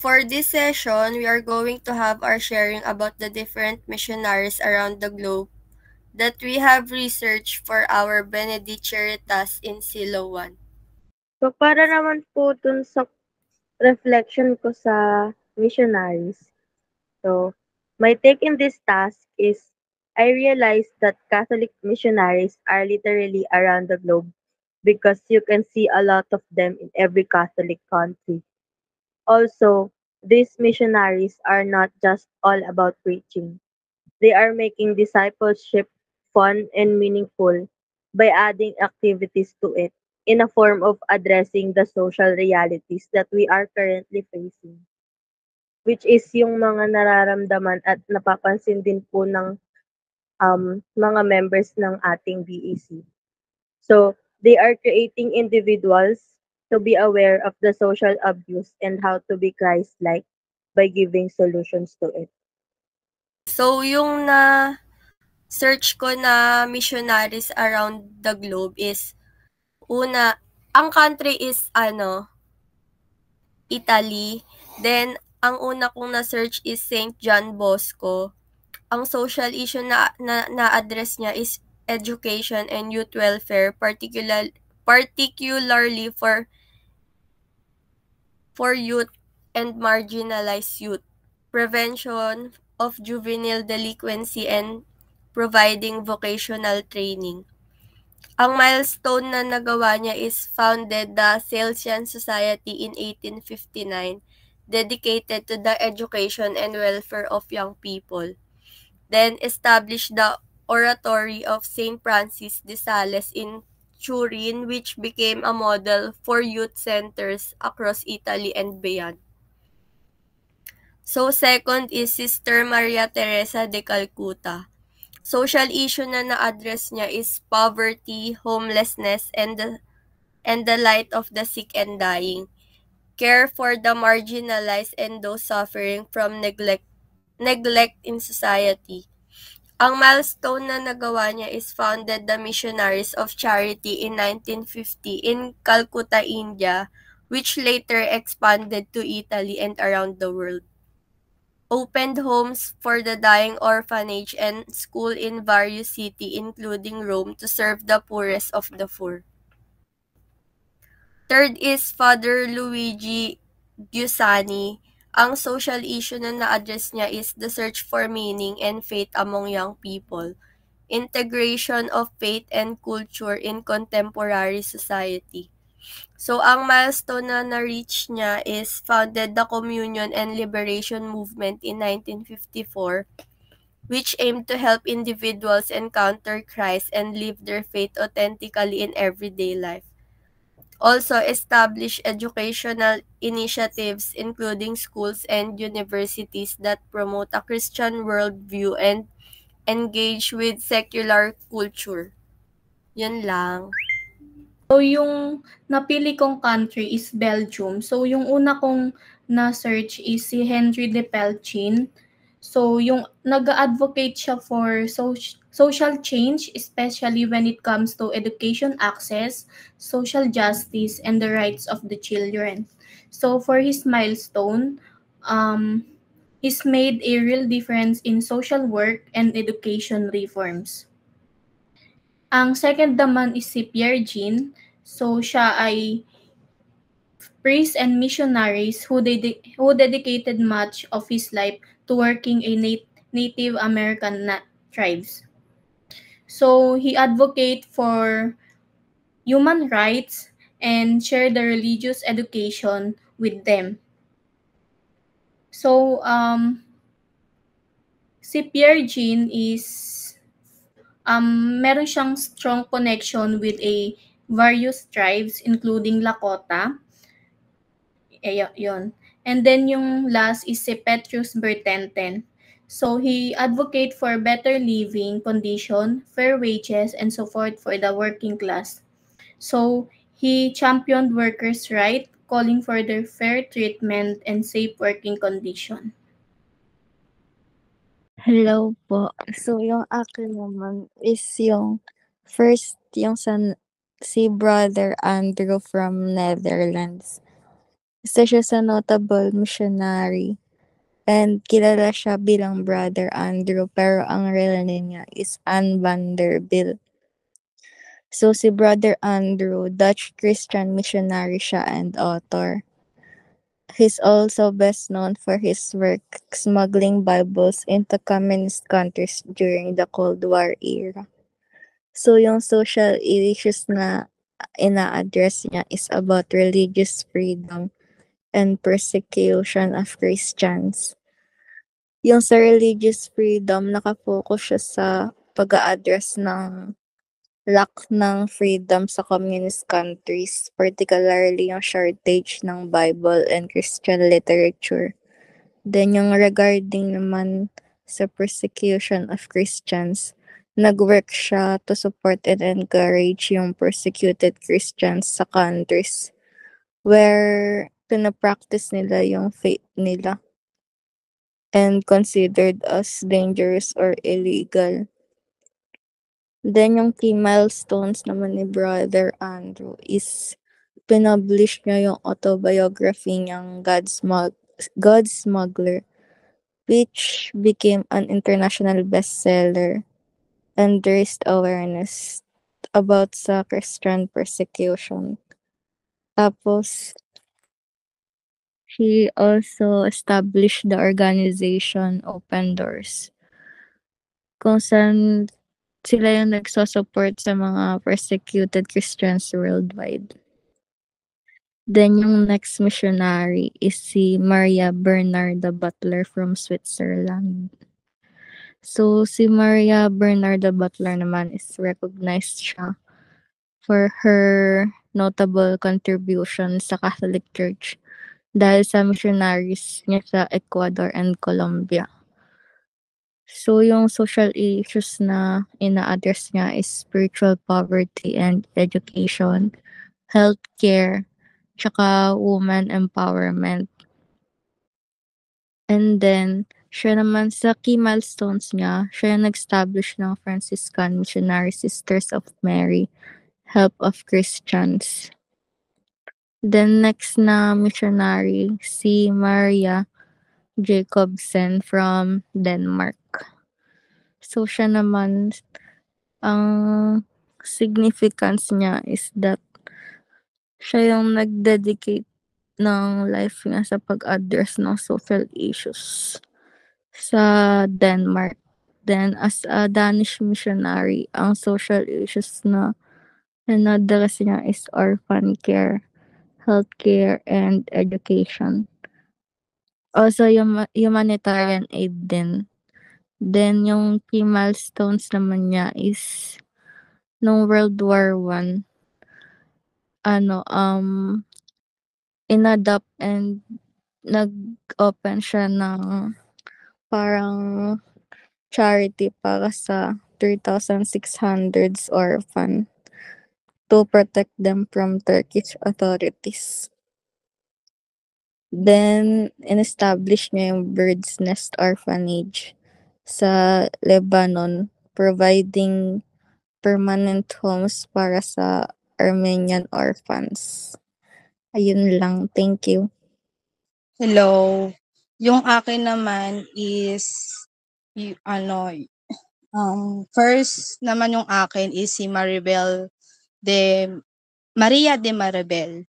For this session, we are going to have our sharing about the different missionaries around the globe that we have researched for our Benediceritas in Siloam. So, para naman po dun sa reflection ko sa missionaries. So, my take in this task is I realized that Catholic missionaries are literally around the globe because you can see a lot of them in every Catholic country. Also, these missionaries are not just all about preaching. They are making discipleship fun and meaningful by adding activities to it in a form of addressing the social realities that we are currently facing, which is yung mga nararamdaman at napapansin din po ng mga members ng ating BEC. So, they are creating individuals to be aware of the social abuse and how to be Christ-like by giving solutions to it. So, yung na-search ko na missionaries around the globe is, una, ang country is Italy. Then, ang una kong na-search is St. John Bosco. Ang social issue na-address niya is education and youth welfare, particularly for youth and marginalized youth, prevention of juvenile delinquency, and providing vocational training. Ang milestone na nagawa niya is founded the Salesian Society in 1859, dedicated to the education and welfare of young people. Then established the Oratory of St. Francis de Sales in Turin, which became a model for youth centers across Italy and beyond. So second is Sister Maria Teresa de Calcutta. Social issue na na-address niya is poverty, homelessness, and the light of the sick and dying, care for the marginalized and those suffering from neglect in society. Ang milestone na nagawa niya is founded the Missionaries of Charity in 1950 in Calcutta, India, which later expanded to Italy and around the world. Opened homes for the dying, orphanage, and school in various cities including Rome to serve the poorest of the poor. Third is Father Luigi Giussani. Ang social issue na na-address niya is the search for meaning and faith among young people, integration of faith and culture in contemporary society. So, ang milestone na na-reach niya is founded the Communion and Liberation Movement in 1954, which aimed to help individuals encounter Christ and live their faith authentically in everyday life. Also establish educational initiatives including schools and universities that promote a Christian worldview and engage with secular culture. Yun lang. So, yung napili kong country is Belgium. So, yung una kong na-search is si Henry de Pelchin. So, yung nag-advocate siya for social change, especially when it comes to education access, social justice, and the rights of the children. So, for his milestone, he's made a real difference in social work and education reforms. Ang second naman is si Pierre Jean. So, siya ay priests and missionaries who dedicated much of his life to working a Native American tribes. So, he advocate for human rights and share the religious education with them. So, si Pierre Jean is meron siyang strong connection with various tribes including Lakota. Yun. And then yung last is si Petrus Bertenten. So he advocate for better living condition, fair wages, and support for the working class. So he championed workers' rights, calling for their fair treatment and safe working condition. Hello po. So, yung akin naman is yung first, yung si Brother Andrew from Netherlands. Isa siya sa notable missionary and kilala siya bilang Brother Andrew pero ang real name niya is Anne Vanderbilt. So si Brother Andrew, Dutch Christian missionary siya and author. He's also best known for his work smuggling Bibles into communist countries during the Cold War era. So yung social issues na ina-address niya is about religious freedom and persecution of Christians. Yung sa religious freedom, nakafocus siya sa pag-a-address ng lack ng freedom sa communist countries, particularly yung shortage ng Bible and Christian literature. Then yung regarding naman sa persecution of Christians, nag-work siya to support and encourage yung persecuted Christians sa countries where pinapractice nila yung faith nila and considered as dangerous or illegal. Then yung key milestones naman ni Brother Andrew is pinublish niya yung autobiography niyang God Smuggler, which became an international bestseller and raised awareness about sa Christian persecution. Tapos, he also established the organization Open Doors, kung saan sila yung nagsusupport sa mga persecuted Christians worldwide. Then yung next missionary is si Maria Bernarda Butler from Switzerland. So si Maria Bernarda Butler naman is recognized siya for her notable contribution sa Catholic Church dahil sa missionaries niya sa Ecuador and Colombia. So yung social issues na ina-address niya is spiritual poverty and education, healthcare, tsaka woman empowerment. And then, siya naman sa key milestones niya, siya yung nag-establish ng Franciscan Missionary Sisters of Mary, Help of Christians. Then next na missionary, si Maria Jacobsen from Denmark. So siya naman, ang significance niya is that siya yung nag-dedicate ng life niya sa pag-address ng social issues sa Denmark. Then as a Danish missionary, ang social issues na in-address niya is orphan care, healthcare, and education. Also, humanitarian aid din. Then, yung key milestones naman niya is nung World War I, inadopt and nag-open siya ng parang charity para sa 3,600 orphan to protect them from Turkish authorities. Then, in-establish niya yung Bird's Nest Orphanage sa Lebanon, providing permanent homes para sa Armenian orphans. Ayun lang. Thank you. Hello. Yung akin naman is, first naman yung akin is si Maria de Maribel.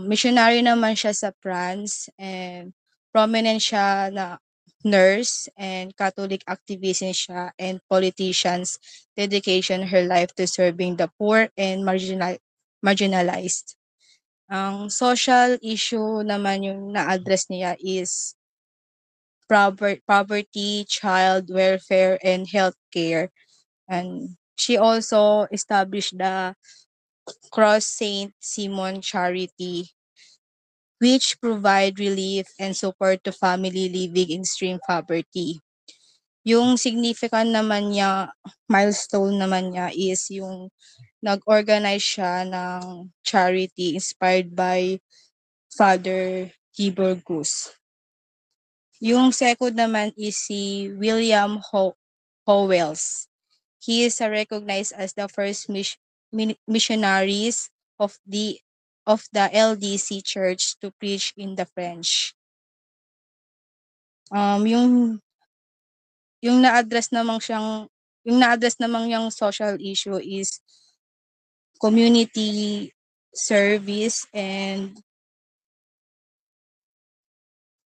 Missionary naman siya sa France and prominent siya na nurse and Catholic activist siya and politicians dedication her life to serving the poor and marginalized. Ang social issue naman yung na-address niya is poverty, child welfare, and healthcare. And she also established the Cross Saint Simon Charity, which provide relief and support to family living in extreme poverty. Yung significant naman niya, milestone naman niya is yung nag-organize siya ng charity inspired by Father Giborgus. Yung second naman is si William Howells. He is recognized as the first missionaries of of the LDC Church to preach in the French. Yung na-address namang yung social issue is community service and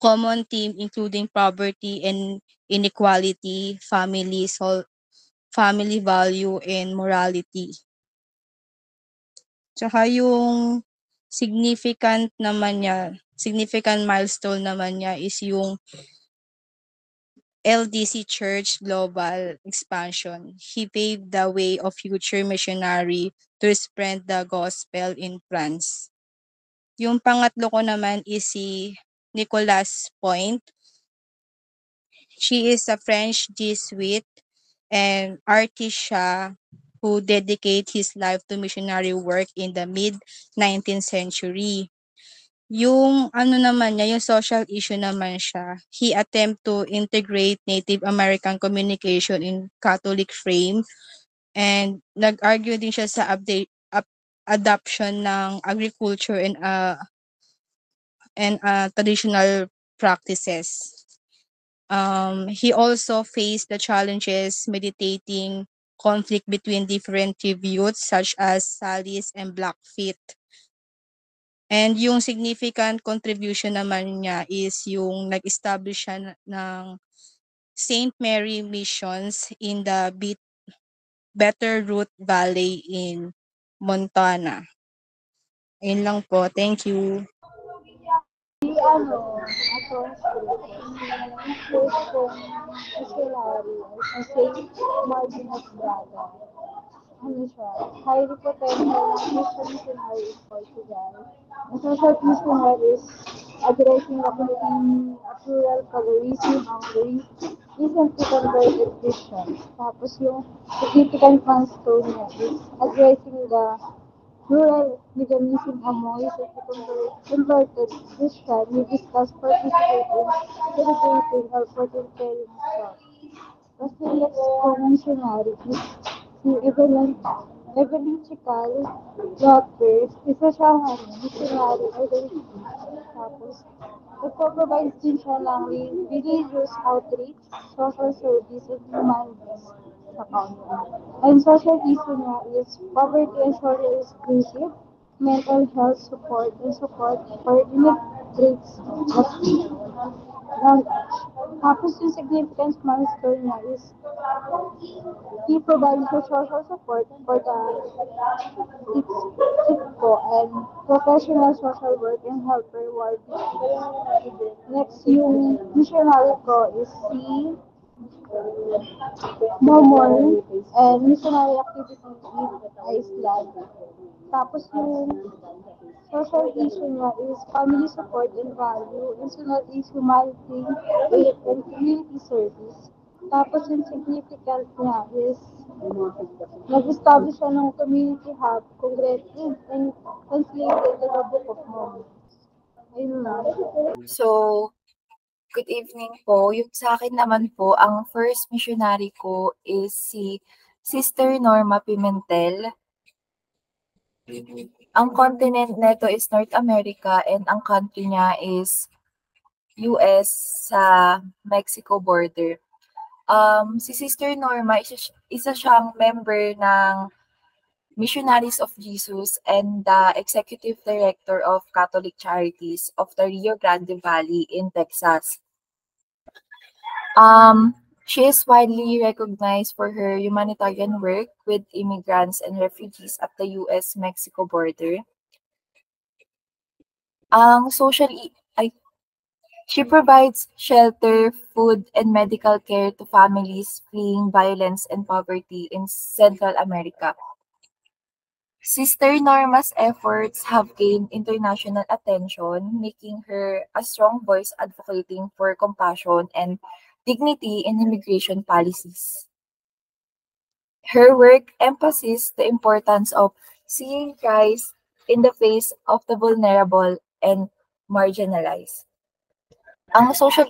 common theme including poverty and inequality, family value and morality. Tsaka yung significant milestone naman niya is yung LDC Church global expansion. He paved the way of future missionary to spread the gospel in France. Yung pangatlo ko naman is si Nicolas Point. She is a French Jesuit and artist siya who dedicate his life to missionary work in the mid-19th century. Yung naman niya, yung social issue naman siya, he attempt to integrate Native American communication in Catholic frame and nag-argue din siya sa adoption ng agriculture and traditional practices. He also faced the challenges meditating conflict between different tributes such as Salis and Blackfeet. And yung significant contribution naman niya is yung nag-establish siya ng St. Mary Missions in the Better Root Valley in Montana. Ayun lang po. Thank you. First kong missionary ay Saint Martin of Braga. Siya, highly potential Christian missionary in Portugal. Ang social missionary is addressing the plural colorism among the recently converted Christians. Tapos yung significant milestone niya is addressing the rural veganism among recently converted Christian. We discuss participating, celebrating, or participating in stuff. Tapos yung next kong missionary is si Evelyn Chical Doctors. Isa siyang missionary identity. Tapos, nagpo-provide din siya ng religious outreach, social service, and humanities sa county. And social issue niya is poverty and social exclusion, mental health support, and support for immigrants at young age. Tapos yung significant milestone niya is he provides social support for the SIPCO and professional social work and helper worldwide. Next, yung missionary ko is si Momor and missionary activity in Iceland. Tapos yung social issue niya is family support and value, and sunod is humanity, aid, and community service. Tapos yung significant niya is nag-establish siya ng community hub, congregated, and translated in the Book of Mormon. Ayun lang. So, good evening po. Yung sa akin naman po, ang first missionary ko is si Sister Norma Pimentel. Ang continent nito is North America and ang country niya is US sa Mexico border. Si Sister Norma, isa siyang member ng Missionaries of Jesus and the Executive Director of Catholic Charities of the Rio Grande Valley in Texas. She is widely recognized for her humanitarian work with immigrants and refugees at the US-Mexico border. She provides shelter, food, and medical care to families fleeing violence and poverty in Central America. Sister Norma's efforts have gained international attention, making her a strong voice advocating for compassion and dignity in immigration policies. Her work emphasizes the importance of seeing Christ in the face of the vulnerable and marginalized. Ang social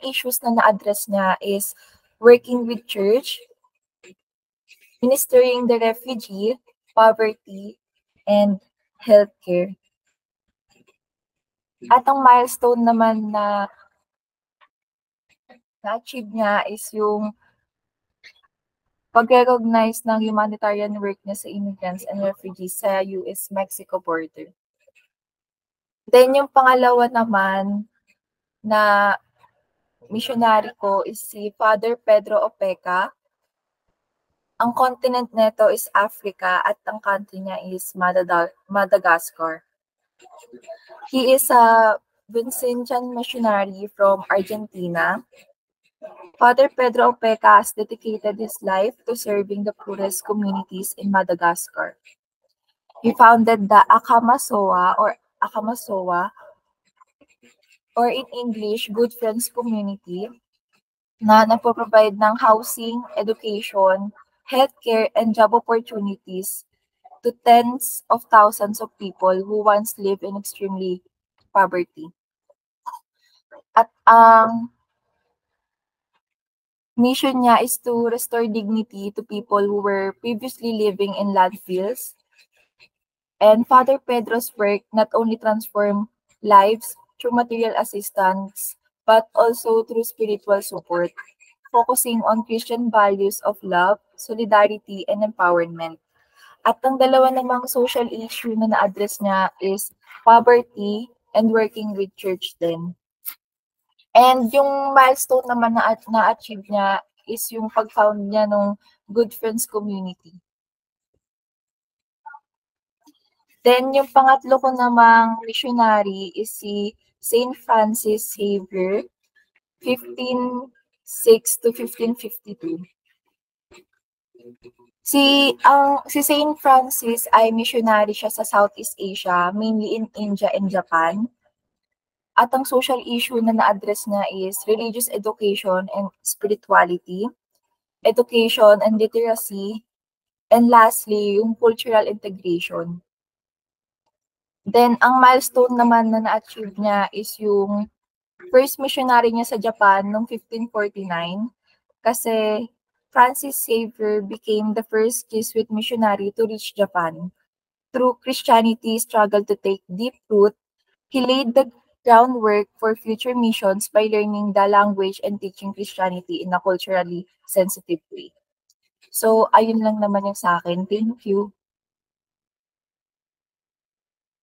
issues na na-address niya is working with church, ministering the refugee, poverty, and healthcare. At ang milestone naman na na-achieve niya is yung pag-recognize ng humanitarian work niya sa immigrants and refugees sa US-Mexico border. Then yung pangalawa naman na missionary ko is si Father Pedro Opeka. Ang continent nito is Africa at ang country niya is Madagascar. He is a Vincentian missionary from Argentina. Father Pedro Opeka has dedicated his life to serving the poorest communities in Madagascar. He founded the Akamasoa or in English, Good Friends Community na nagpo-provide ng housing, education, healthcare, and job opportunities to tens of thousands of people who once lived in extremely poverty. At ang mission niya is to restore dignity to people who were previously living in landfills. And Father Pedro's work not only transformed lives through material assistance, but also through spiritual support, focusing on Christian values of love, solidarity, and empowerment. At ang dalawa namang social issue na na-address niya is poverty and working with church din. And yung milestone naman na na-achieve niya is yung pag-found niya ng Good Friends Community. Then yung pangatlo ko namang missionary is si Saint Francis Xavier, 1506 to 1552. Si Saint Francis ay missionary siya sa Southeast Asia, mainly in India and Japan. At ang social issue na na-address niya is religious education and spirituality, education and literacy, and lastly, yung cultural integration. Then, ang milestone naman na na-achieve niya is yung first missionary niya sa Japan noong 1549 kasi Francis Xavier became the first Jesuit missionary to reach Japan. Through Christianity's struggle to take deep root, he laid the groundwork for future missions by learning the language and teaching Christianity in a culturally sensitive way. So, ayun lang naman yung sa akin. Thank you.